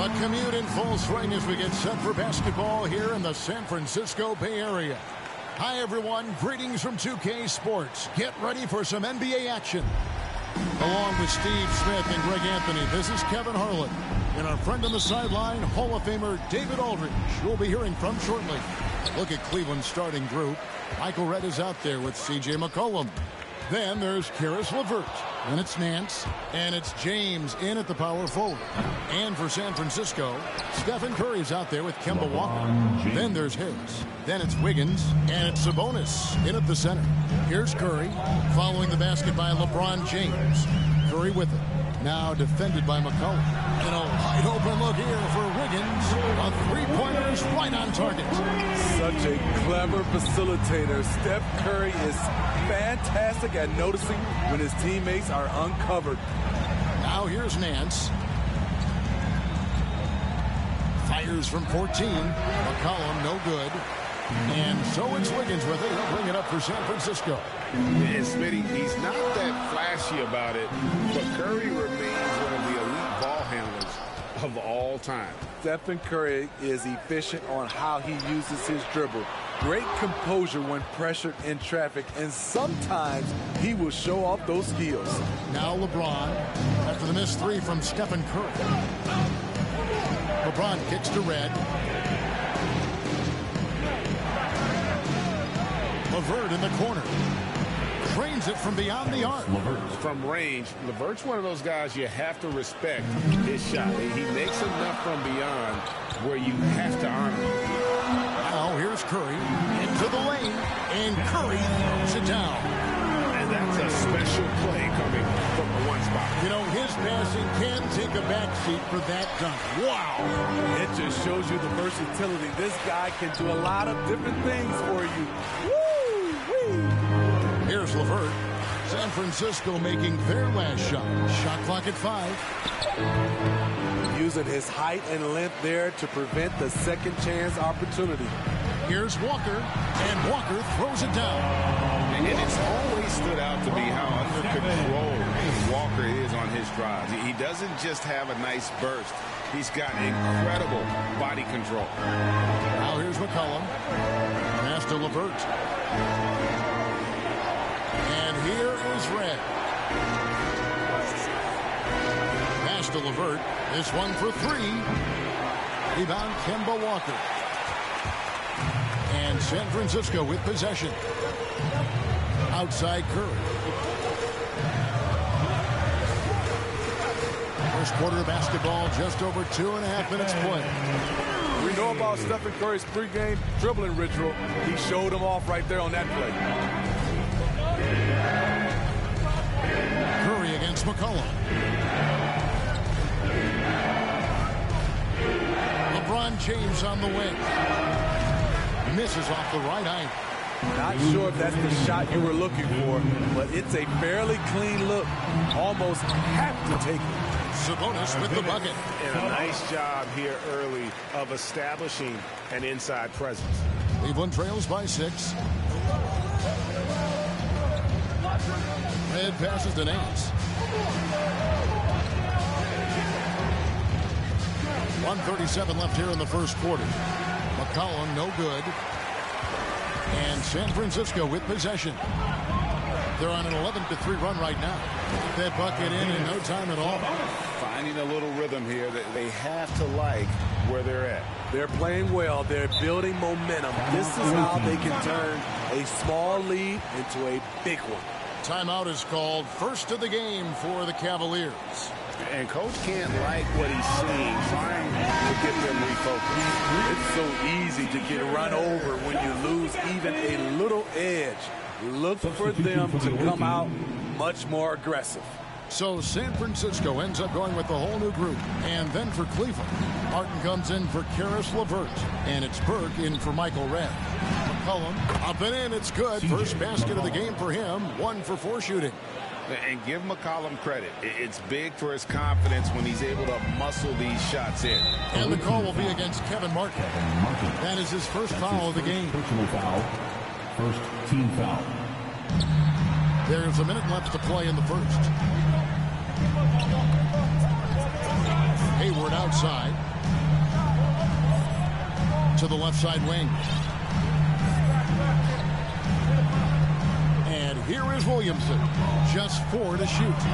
The commute in full swing as we get set for basketball here in the San Francisco Bay Area. Hi, everyone. Greetings from 2K Sports. Get ready for some NBA action. Along with Steve Smith and Greg Anthony, this is Kevin Harlan. And our friend on the sideline, Hall of Famer David Aldridge, you'll be hearing from shortly. Look at Cleveland's starting group. Michael Redd is out there with C.J. McCollum. Then there's Karis LeVert. Then it's Nance. And it's James in at the power forward. And for San Francisco, Stephen Curry's out there with Kemba Walker. Then there's Harris. Then it's Wiggins. And it's Sabonis in at the center. Here's Curry, following the basket by LeBron James. Curry with it. Now defended by McCollum. And a wide open look here for Wiggins. A three-pointer is right on target. Such a clever facilitator. Steph Curry is fantastic at noticing when his teammates are uncovered. Now here's Nance. Fires from 14. McCollum no good. And so it's Wiggins with it. He'll bring it up for San Francisco. And Smitty, he's not that flashy about it, but Curry remains one of the elite ball handlers of all time. Stephen Curry is efficient on how he uses his dribble. Great composure when pressured in traffic, and sometimes he will show off those skills. Now LeBron, after the missed three from Stephen Curry. LeBron kicks to Redd. LeVert in the corner. Drains it from beyond the arc. From range, LeVert's one of those guys you have to respect his shot. He makes enough from beyond where you have to honor him. Now here's Curry into the lane, and Curry throws it down. And that's a special play coming from the one spot. You know, his passing can take a backseat for that dunk. Wow. It just shows you the versatility. This guy can do a lot of different things for you. Here's LeVert. San Francisco making their last shot. Shot clock at 5. Using his height and length there to prevent the second chance opportunity. Here's Walker, and Walker throws it down. And it's always stood out to me how under control Walker is on his drives. He doesn't just have a nice burst. He's got incredible body control. Now here's McCollum. Pass to LeVert. And here is Redd. Pass to LeVert. This one for 3. Rebound Kemba Walker. And San Francisco with possession. Outside Curry. First quarter of basketball, just over 2.5 minutes play. We know about Stephen Curry's pregame dribbling ritual. He showed him off right there on that play. Curry against McCollum. LeBron James on the wing. Misses off the right eye. Not sure if that's the shot you were looking for, but it's a fairly clean look. Almost have to take it. Sabonis with the bucket. And a nice job here early of establishing an inside presence. Cleveland trails by 6. Redd passes to Nance. 1:37 left here in the first quarter. McCollum no good. And San Francisco with possession. They're on an 11-3 run right now. Get that bucket in no time at all. Finding a little rhythm here that they have to like where they're at. They're playing well. They're building momentum. This is how they can turn a small lead into a big one. Timeout is called. First of the game for the Cavaliers. And coach can't like what he's seeing, trying to get them refocused. It's so easy to get run over when you lose even a little edge. Look for them to come out much more aggressive. So San Francisco ends up going with the whole new group. And then for Cleveland, Martin comes in for Karis LeVert. And it's Burke in for Michael Redd. McCollum up and in. It's good. First basket of the game for him. 1 for 4 shooting. And give McCollum credit. It's big for his confidence when he's able to muscle these shots in. And the call will be against Kevin Martin. That is his first foul of the game. Personal foul. First team foul. There's a minute left to play in the first. Hayward outside. To the left side wing. And here is Williamson. Just 4 to shoot.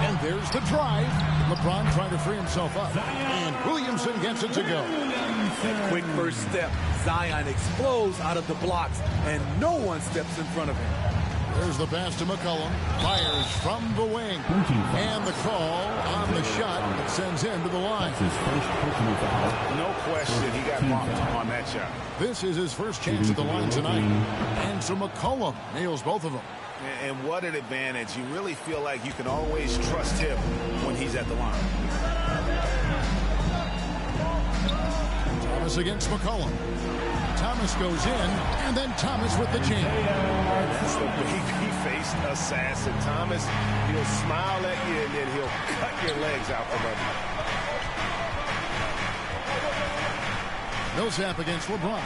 And there's the drive. LeBron trying to free himself up. And Williamson gets it to go. A quick first step. Zion explodes out of the blocks, and no one steps in front of him. There's the pass to McCollum. Fires from the wing. And the call on the shot that sends him to the line. His first personal foul. No question, he got bumped on that shot. This is his first chance at the line tonight. And so McCollum nails both of them. And what an advantage. You really feel like you can always trust him when he's at the line. Thomas against McCollum. Thomas goes in, and then Thomas with the jam. That's the baby-faced assassin. Thomas, he'll smile at you, and then he'll cut your legs out from under. Millsap against LeBron.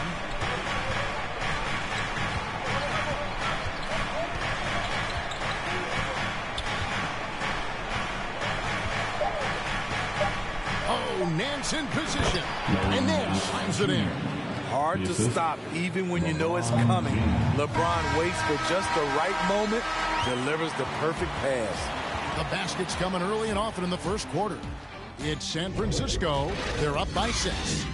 Oh, Nance in position. And Nance slams it in. Hard to stop even when you know it's coming. LeBron waits for just the right moment, delivers the perfect pass. The basket's coming early and often in the first quarter. It's San Francisco. They're up by 6.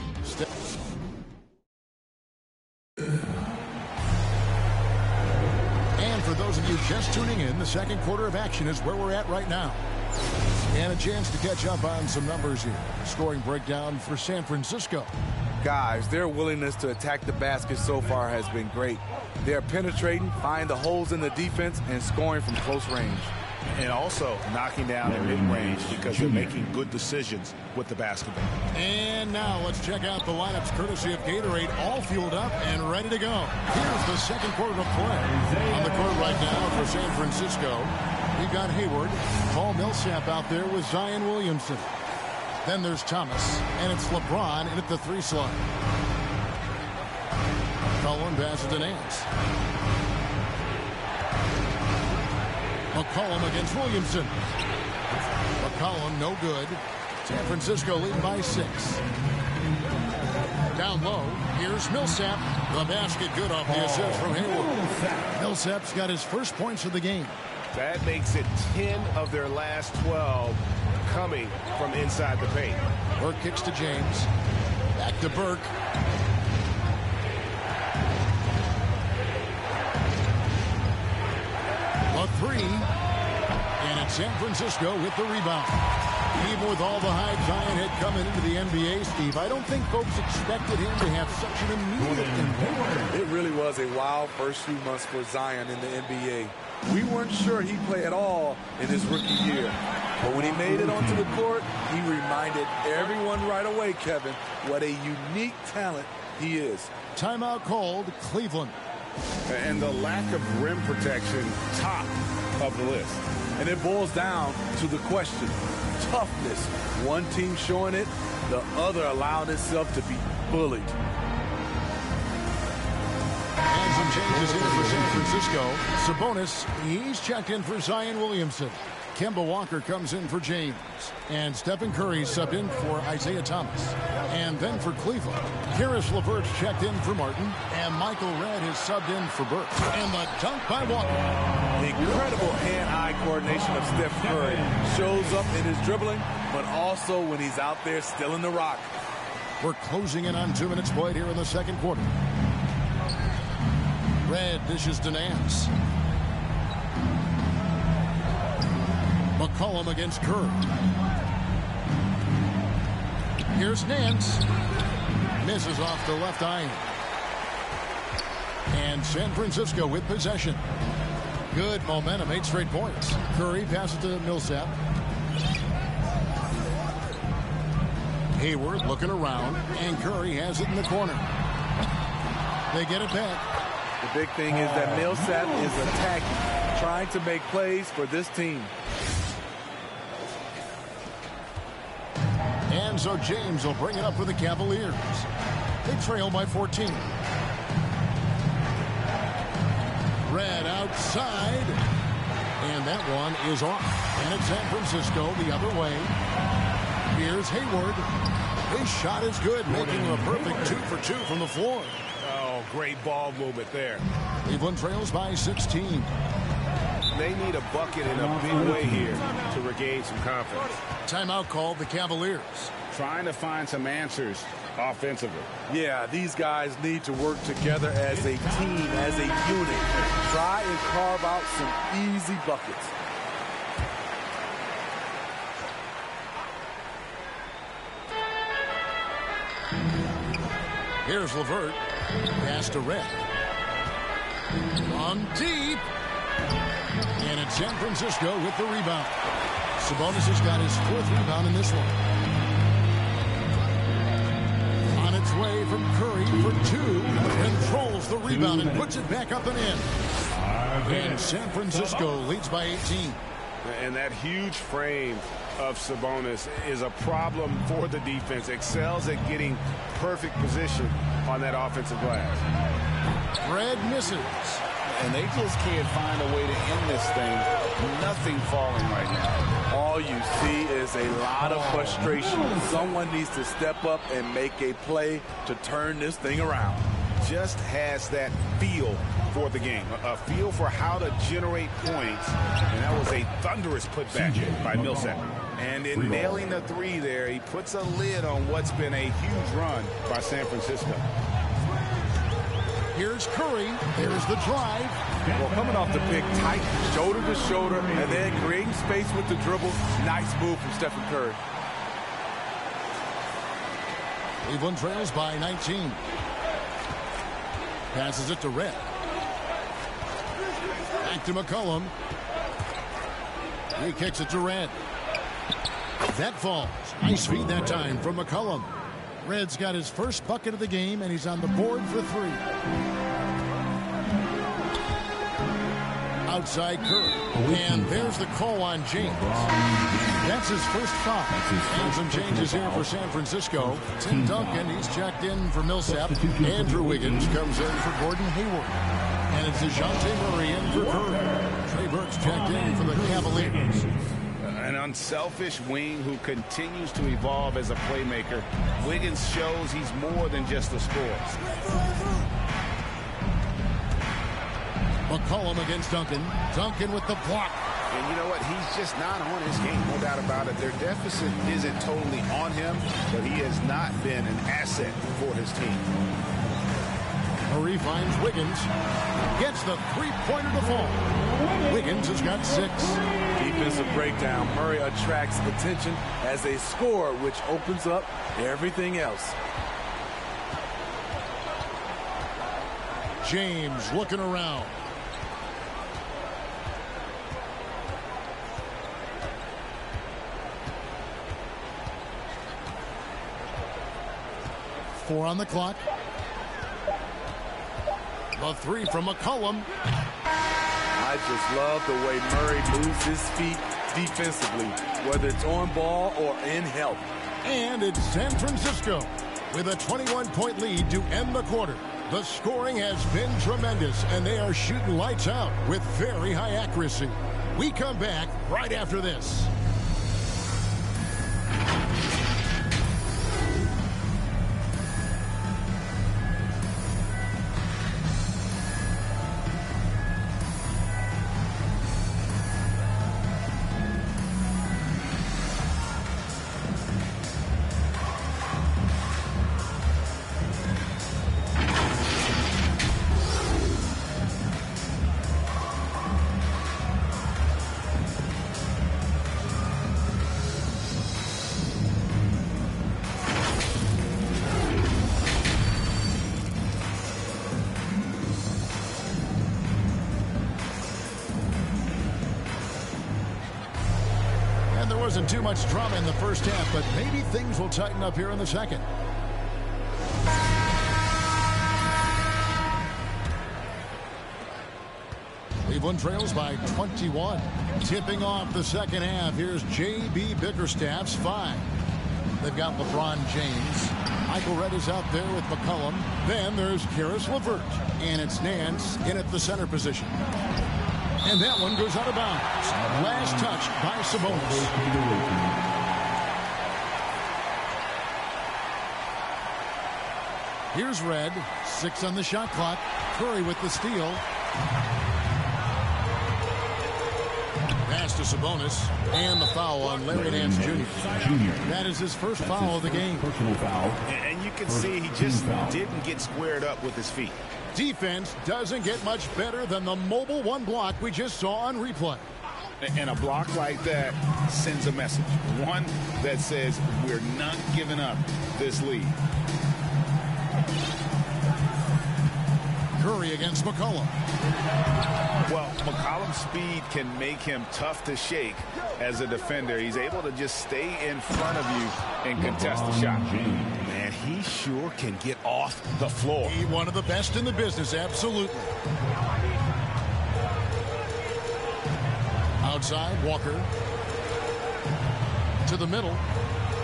And for those of you just tuning in, the second quarter of action is where we're at right now. And a chance to catch up on some numbers here. Scoring breakdown for San Francisco. Guys, their willingness to attack the basket so far has been great. They're penetrating, finding the holes in the defense, and scoring from close range. And also knocking down at mid-range because they're making good decisions with the basketball. And now let's check out the lineups courtesy of Gatorade, all fueled up and ready to go. Here's the second quarter of play. On the court right now for San Francisco, we've got Hayward, Paul Millsap out there with Zion Williamson. Then there's Thomas, and it's LeBron in at the 3 slot. McCollum passes to Nance. McCollum against Williamson. McCollum no good. San Francisco leading by 6. Down low, here's Millsap. The basket good off the assist from Hayward. Millsap's got his first points of the game. That makes it 10 of their last 12 coming from inside the paint. Burke kicks to James. Back to Burke. A 3. And it's San Francisco with the rebound. Even with all the hype Zion had coming into the NBA, Steve, I don't think folks expected him to have such an immediate impact. It really was a wild first few months for Zion in the NBA. We weren't sure he'd play at all in his rookie year. But when he made it onto the court, he reminded everyone right away, Kevin, what a unique talent he is. Timeout called, Cleveland. And the lack of rim protection, top of the list. And it boils down to the question, toughness. One team showing it, the other allowing itself to be bullied. And some changes here for San Francisco. Sabonis, he's checked in for Zion Williamson. Kemba Walker comes in for James. And Stephen Curry subbed in for Isaiah Thomas. And then for Cleveland, Karis LeVert's checked in for Martin. And Michael Redd has subbed in for Burke. And the dunk by Walker. Incredible hand-eye coordination of Steph Curry. Shows up in his dribbling, but also when he's out there stealing the rock. We're closing in on 2 minutes played here in the second quarter. Redd dishes to Nance. McCollum against Curry. Here's Nance. Misses off the left iron. And San Francisco with possession. Good momentum, 8 straight points. Curry passes to Millsap. Hayward looking around, and Curry has it in the corner. They get it back. The big thing is that Millsap is attacking, trying to make plays for this team. And so James will bring it up for the Cavaliers. They trail by 14. Redd outside. And that one is off. And it's San Francisco the other way. Here's Hayward. His shot is good, making him a perfect 2 for 2 from the floor. Oh, great ball movement there. Cleveland trails by 16. They need a bucket in a big way here to regain some confidence. Timeout called the Cavaliers. Trying to find some answers offensively. Yeah, these guys need to work together as a team, as a unit. Try and carve out some easy buckets. Here's LeVert. Pass to Red. On deep. And it's San Francisco with the rebound. Sabonis has got his 4th rebound in this one. On its way from Curry for 2. Controls the rebound and puts it back up and in. And San Francisco leads by 18. And that huge frame of Sabonis is a problem for the defense. Excels at getting perfect position on that offensive glass. Red misses. And they just can't find a way to end this thing. Nothing falling right now. All you see is a lot of frustration. Someone needs to step up and make a play to turn this thing around. Just has that feel for the game, a feel for how to generate points, and that was a thunderous putback by Millsap. And in nailing the 3 there, he puts a lid on what's been a huge run by San Francisco. Here's Curry. There's the drive. Well, coming off the pick tight, shoulder to shoulder, and then creating space with the dribble. Nice move from Stephen Curry. Cleveland trails by 19. Passes it to Red. Back to McCollum. He kicks it to Red. That falls. Nice feed that time from McCollum. Red's got his first bucket of the game, and he's on the board for 3. Outside Curry. And there's the call on James. That's his first foul. And some changes here for San Francisco. Tim Duncan, he's checked in for Millsap. Andrew Wiggins comes in for Gordon Hayward. And it's DeJounte Murray in for Curry. Trey Burke's checked in for the Cavaliers. An unselfish wing who continues to evolve as a playmaker. Wiggins shows he's more than just a scorer. McCollum against Duncan. Duncan with the block. And you know what? He's just not on his game, no doubt about it. Their deficit isn't totally on him, but he has not been an asset for his team. Murray finds Wiggins. Gets the 3-pointer to fall. Wiggins has got 6. Defensive breakdown. Murray attracts attention as a scorer, which opens up everything else. James looking around. Four on the clock. The 3 from McCollum. I just love the way Murray moves his feet defensively, whether it's on ball or in help. And it's San Francisco with a 21-point lead to end the quarter. The scoring has been tremendous, and they are shooting lights out with very high accuracy. We come back right after this. Wasn't too much drama in the first half, but maybe things will tighten up here in the second. Cleveland trails by 21. Tipping off the second half, here's J.B. Bickerstaff's 5. They've got LeBron James. Michael Redd is out there with McCollum. Then there's Karis LeVert. And it's Nance in at the center position. And that one goes out of bounds. Last touch by Sabonis. Here's Red. 6 on the shot clock. Curry with the steal. Pass to Sabonis. And the foul on Larry Nance Jr. That is his first foul of the game. Personal foul. And you can see he just didn't get squared up with his feet. Defense doesn't get much better than the mobile one block we just saw on replay. And a block like that sends a message. One that says we're not giving up this lead. Curry against McCollum. Well, McCollum's speed can make him tough to shake as a defender. He's able to just stay in front of you and contest the shot. Man, he sure can get off the floor. He's one of the best in the business, absolutely. Outside, Walker. To the middle.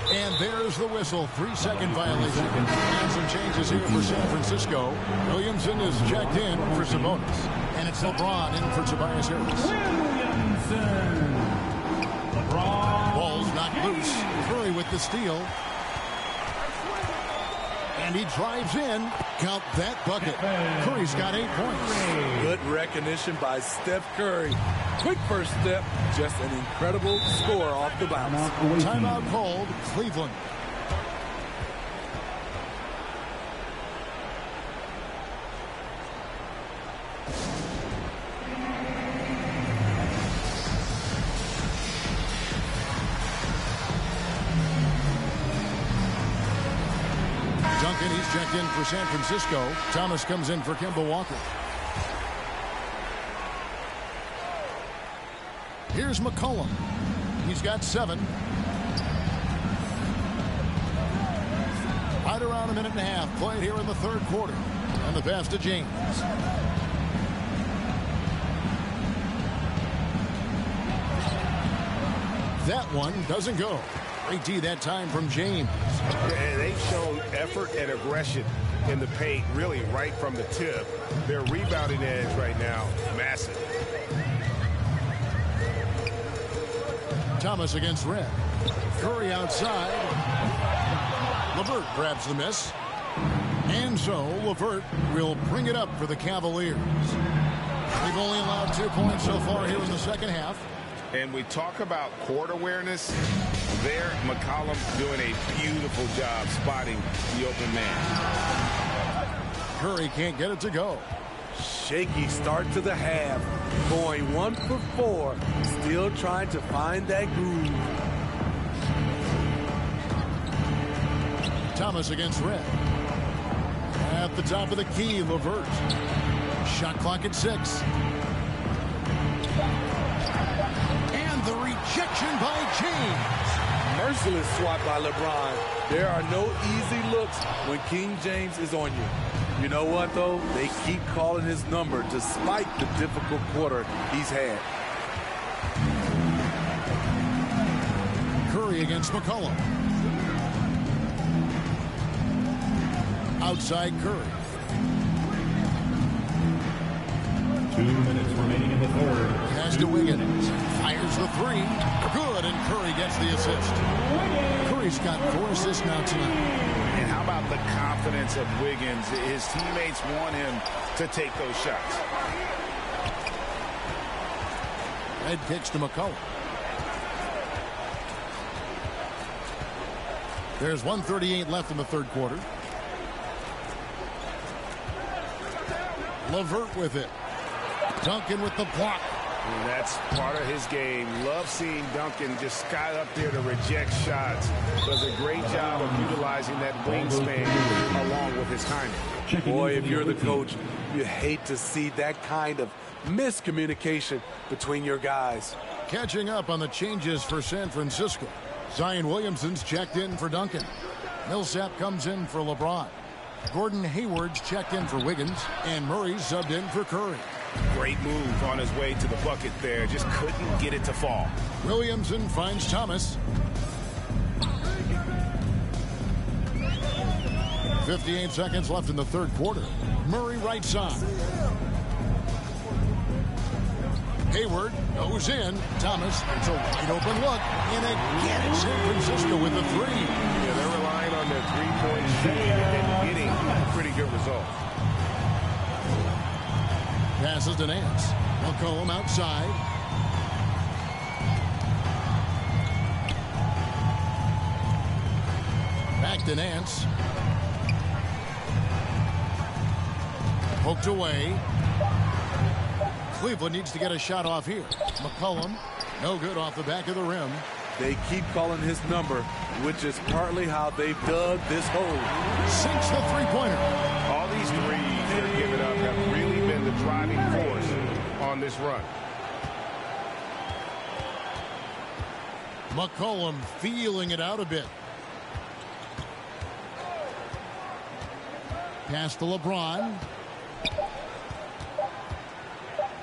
And there's the whistle. 3-second violation. And some changes here for San Francisco. Williamson is checked in for Sabonis. And it's LeBron in for Tobias Harris. Ball's knocked loose. Curry with the steal. And he drives in. Count that bucket. Curry's got 8 points. Good recognition by Steph Curry. Quick first step. Just an incredible score off the bounce. Timeout called. Cleveland. Duncan, he's checked in for San Francisco. Thomas comes in for Kemba Walker. Here's McCollum. He's got 7. Right around a minute and a half played here in the third quarter. And the pass to James. That one doesn't go. Great D that time from James. Yeah, they've shown effort and aggression in the paint, really right from the tip. Their rebounding edge right now, massive. Thomas against Red. Curry outside. LeVert grabs the miss. And so LeVert will bring it up for the Cavaliers. They've only allowed 2 points so far here in the second half. And we talk about court awareness. There, McCollum doing a beautiful job spotting the open man. Curry can't get it to go. Shaky start to the half. Going 1 for 4. Still trying to find that groove. Thomas against Red. At the top of the key, LeVert. Shot clock at 6. And the rejection by James. Merciless swat by LeBron. There are no easy looks when King James is on you. You know what, though? They keep calling his number despite the difficult quarter he's had. Curry against McCollum. Outside Curry. 2 minutes remaining in the third. Pass to Wiggins. Fires the 3. Good, and Curry gets the assist. Curry's got 4 assists now tonight. And how about the confidence of Wiggins? His teammates want him to take those shots. Red kicks to McCollum. There's 1:38 left in the third quarter. LeVert with it. Duncan with the block. And that's part of his game. Love seeing Duncan just sky up there to reject shots. Does a great job of utilizing that wingspan along with his timing. Boy, if you're the coach, you hate to see that kind of miscommunication between your guys. Catching up on the changes for San Francisco. Zion Williamson's checked in for Duncan. Millsap comes in for LeBron. Gordon Hayward's checked in for Wiggins. And Murray's subbed in for Curry. Great move on his way to the bucket there. Just couldn't get it to fall. Williamson finds Thomas. 58 seconds left in the third quarter. Murray right side. Hayward goes in. Thomas, it's a wide open look. And again, it's San Francisco with the 3. Yeah, they're relying on their three-point shooting and getting a pretty good result. Passes to Nance. McCollum outside. Back to Nance. Poked away. Cleveland needs to get a shot off here. McCollum, no good off the back of the rim. They keep calling his number, which is partly how they've dug this hole. Sinks the three-pointer. All these threes they're giving up have really been the driving force on this run. McCollum feeling it out a bit. Pass to LeBron.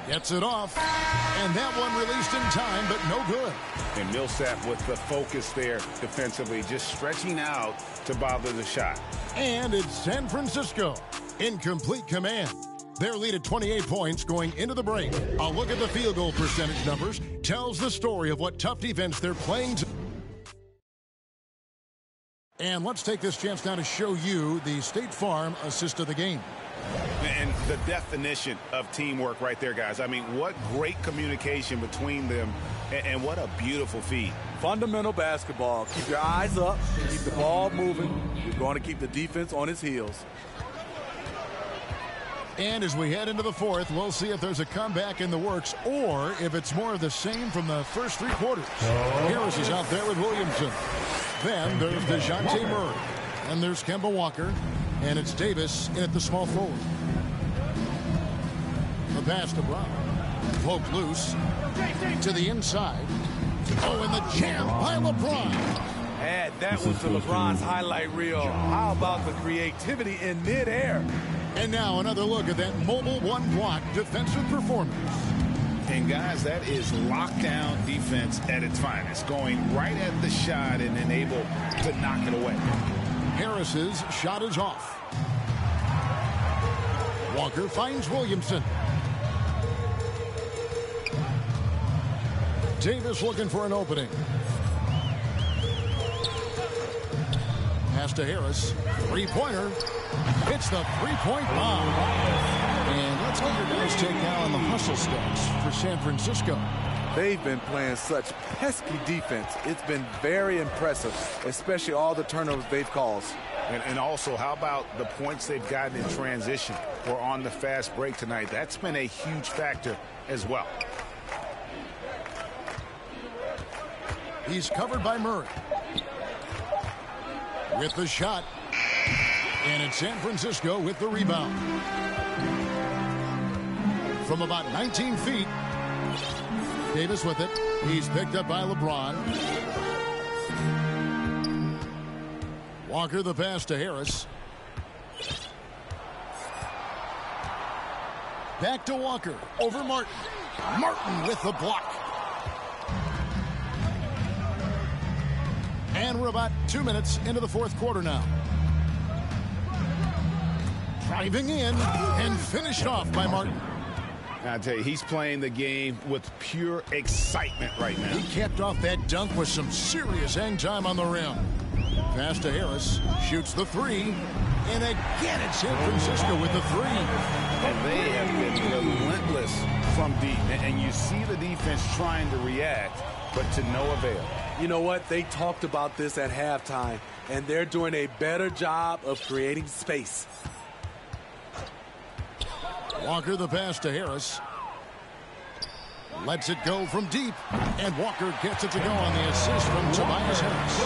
Gets it off. And that one released in time, but no good. And Millsap with the focus there defensively, just stretching out to bother the shot. And it's San Francisco in complete command. Their lead at 28 points going into the break. A look at the field goal percentage numbers tells the story of what tough defense they're playing. And let's take this chance now to show you the State Farm assist of the game. And the definition of teamwork right there, guys. I mean, what great communication between them, and what a beautiful feed. Fundamental basketball. Keep your eyes up, keep the ball moving. You're going to keep the defense on its heels. And as we head into the fourth, we'll see if there's a comeback in the works or if it's more of the same from the first three quarters. Harris is out there with Williamson. Then there's DeJounte Murray. And there's Kemba Walker. And it's Davis in at the small forward. The pass to Brown. Poked loose. To the inside. Oh, and the jam by LeBron. Add that one to LeBron's highlight reel. How about the creativity in midair? And now another look at that mobile one-block defensive performance. And, guys, that is lockdown defense at its finest. Going right at the shot and then able to knock it away. Harris's shot is off. Walker finds Williamson. Davis looking for an opening. Pass to Harris. Three-pointer. Hits the three-point bomb. And let's get your guys take now on the hustle stats for San Francisco. They've been playing such pesky defense. It's been very impressive, especially all the turnovers they've caused. And also, how about the points they've gotten in transition or on the fast break tonight? That's been a huge factor as well. He's covered by Murray. With the shot. And it's San Francisco with the rebound. From about 19 feet. Davis with it. He's picked up by LeBron. Walker the pass to Harris. Back to Walker. Over Martin. Martin with the block. And we're about 2 minutes into the fourth quarter now. Driving in and finished off by Martin. I tell you, he's playing the game with pure excitement right now. He capped off that dunk with some serious hang time on the rim. Pass to Harris. Shoots the three. And again, it's San Francisco with the three. And they have been relentless from deep. And you see the defense trying to react, but to no avail. You know what? They talked about this at halftime, and they're doing a better job of creating space. Walker the pass to Harris. Lets it go from deep. And Walker gets it to go on the assist from Tobias Harris.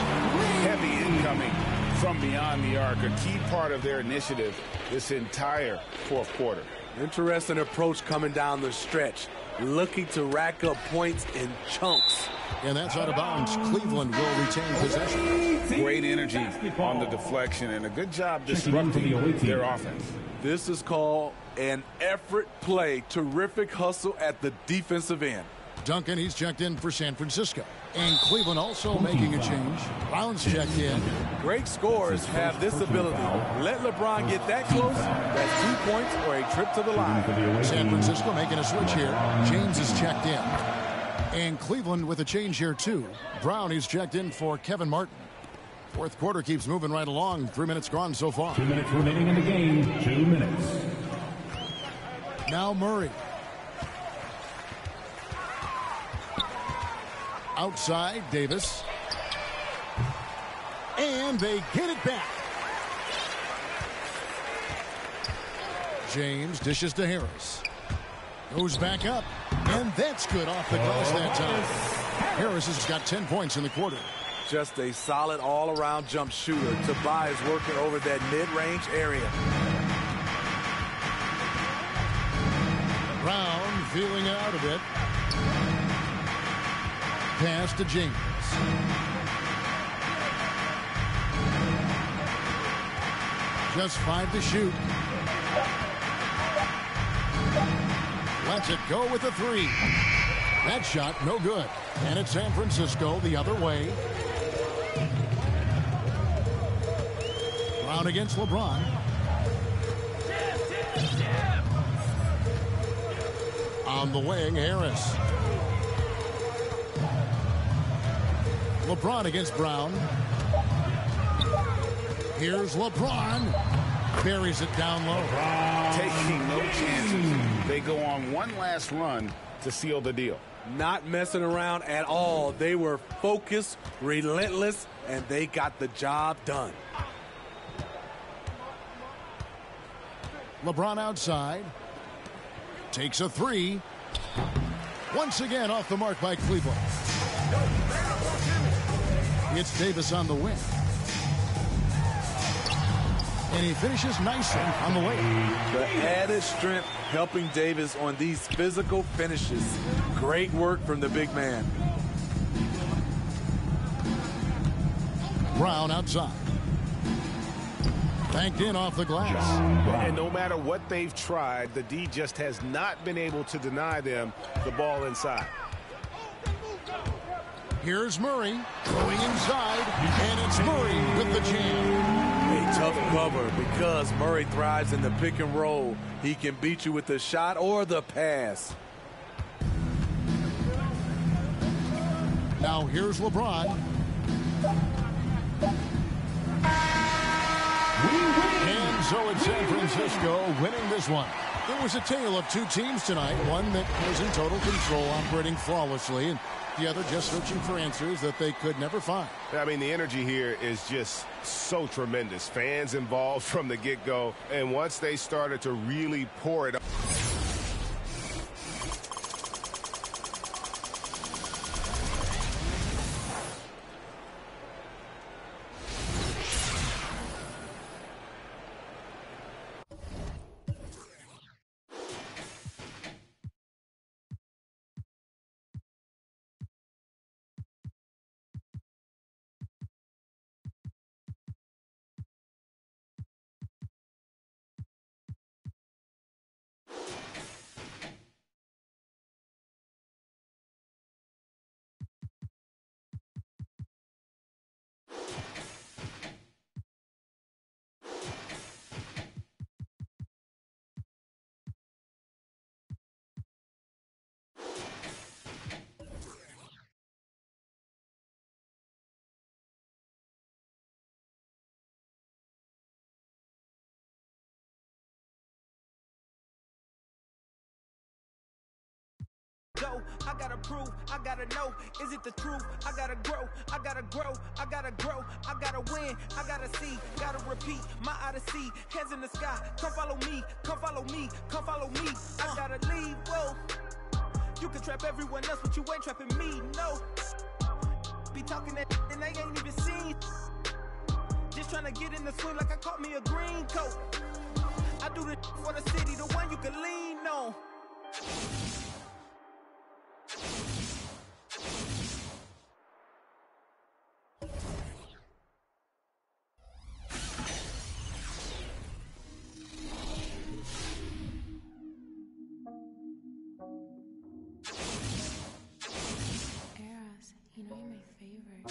Heavy incoming from beyond the arc. A key part of their initiative this entire fourth quarter. Interesting approach coming down the stretch. Looking to rack up points in chunks. And that's out of bounds. Cleveland will retain possession. Great energy on the deflection and a good job disrupting their offense. This is called an effort play. Terrific hustle at the defensive end. Duncan, he's checked in for San Francisco. And Cleveland also making a change. Brown's checked in. Great scorers have this ability. Let LeBron get that close. That's 2 points or a trip to the line. San Francisco making a switch here. James is checked in. And Cleveland with a change here too. Brown, he's checked in for Kevin Martin. Fourth quarter keeps moving right along. 3 minutes gone so far. 2 minutes remaining in the game. 2 minutes. Now Murray. Outside, Davis. And they get it back. James dishes to Harris. Goes back up. And that's good off the glass that time. Harris has got 10 points in the quarter. Just a solid all-around jump shooter. Tobias working over that mid-range area. Brown feeling it out a bit. Pass to James. Just 5 to shoot. Lets it go with a 3. That shot no good. And it's San Francisco the other way. Brown against LeBron. On the wing, Harris. LeBron against Brown. Here's LeBron. Buries it down low. Taking no chances. They go on one last run to seal the deal. Not messing around at all. They were focused, relentless, and they got the job done. LeBron outside. Takes a 3. Once again off the mark by Cleveland. It's Davis on the wing. And he finishes nicely on the way. The added strength helping Davis on these physical finishes. Great work from the big man. Brown outside. Banked in off the glass. And no matter what they've tried, the D just has not been able to deny them the ball inside. Here's Murray going inside, and it's Murray with the jam. A tough cover because Murray thrives in the pick and roll. He can beat you with the shot or the pass. Now here's LeBron. And so it's San Francisco winning this one. It was a tale of 2 teams tonight. One that was in total control, operating flawlessly, and the other just searching for answers that they could never find. I mean, the energy here is just so tremendous. Fans involved from the get-go, and once they started to really pour it up. Go, I gotta prove, I gotta know, is it the truth? I gotta grow, I gotta grow, I gotta grow, I gotta win, I gotta see, gotta repeat, my odyssey, hands in the sky, come follow me, come follow me, come follow me, I gotta leave, whoa, you can trap everyone else, but you ain't trapping me, no, be talking that and they ain't even seen, just trying to get in the swing like I caught me a green coat, I do this for the city, the one you can lean on. You know you're my favorite.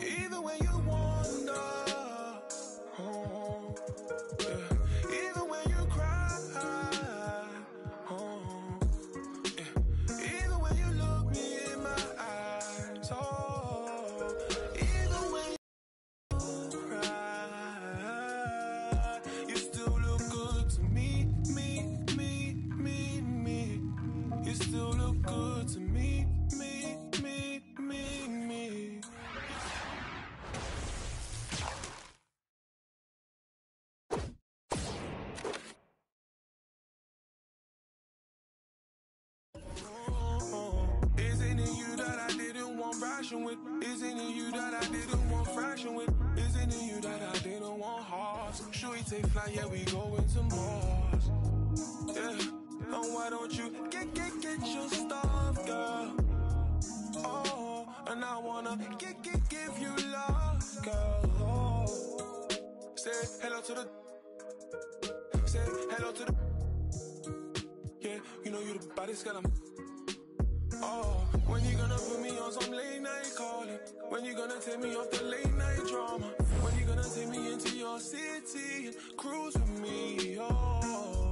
Even when you wonder, even when you cry, with? Isn't it you that I didn't want fraction with? Isn't it you that I didn't want hearts? Should we take flight? Yeah, we going to Mars. Yeah, and why don't you get your stuff, girl? Oh, and I wanna give you love, girl. Oh. Say hello to the. Say hello to the. Yeah, you know you the baddest girl. Oh, when you gonna put me on some late night calling? When you gonna take me off the late night drama? When you gonna take me into your city and cruise with me? Oh.